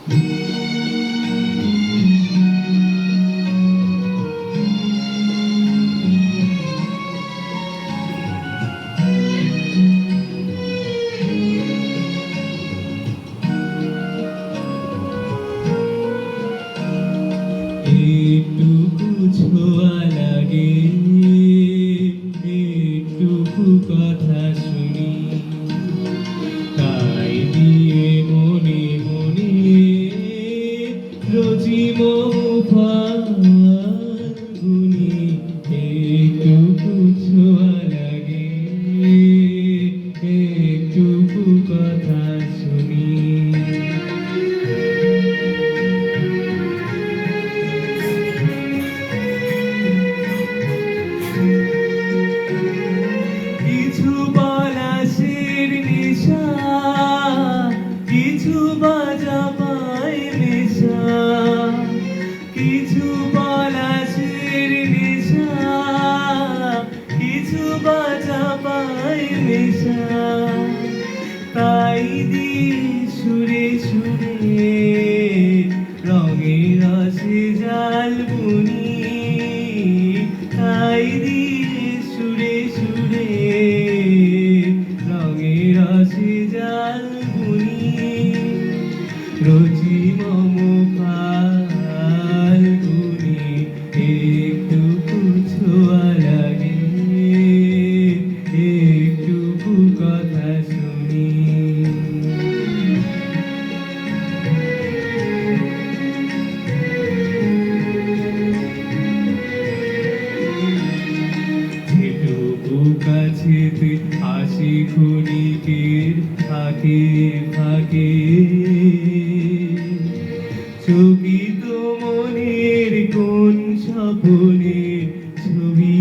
একটুকু ছোঁয়া লাগে, একটুকু কথা শুনি, তাই দিয়ে মনে মনে রোজি ফাল্গুনি। একটুকু ছোঁয়া লাগে, একটুকু কথা শুনি। কিছু পলাশের নেশা, কিছু বাজা পায় নেশা, কিছু পলাশের নেশা, কিছু বাজা পায় নেশা, তাই দিয়ে সুরে সুরে রঙের রসে জাল বুনি, তাই দিয়ে সুরে সুরে রঙের রসে জাল বুনি। রোজি মম ফাল্গুনি, একটুকু ছোঁয়া লাগে, একটুকু কথা শুনি। যেটুকু কাছেতে আসি ক্ষণিকের ফাঁকে ফাঁকে, চকিত মনের কোন স্বপনের ছবি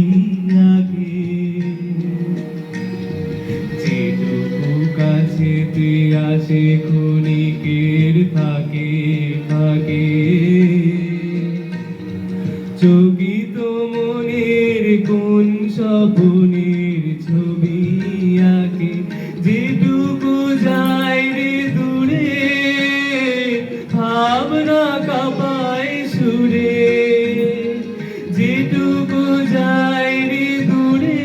আঁকে। যেটুকু কাছেতে আসে ক্ষণিকের ফাঁকে ফাঁকে, চকিত মনের কোন স্বপনের ছবি আঁকে। যেটুকু যায় রে দূরে, ভাবনা কাঁপায় সুরে, যেটুকু যায় রে দূরে,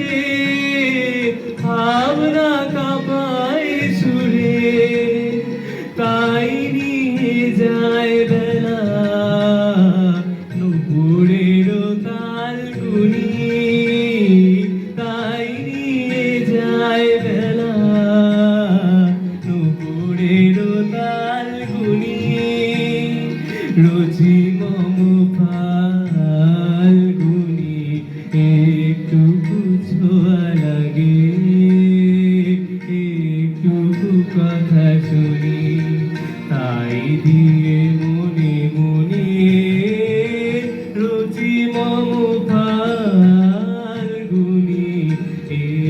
ভাবনা কাঁপায় সুরে, তাই নিয়ে যায় বেলা নুপুরের তালগুনি, তাই নিয়ে যায় বেলা নুপুরের তালগুনি। রোজি মম ফাল্গুনি, একটুকু ছোঁয়া লাগে, একটুকু কথা শুনি, তাই দিয়ে মনে মনে রোজি মম ফাল্গুনি,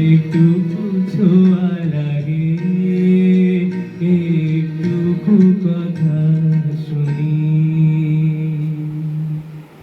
একটুকু ছোঁয়া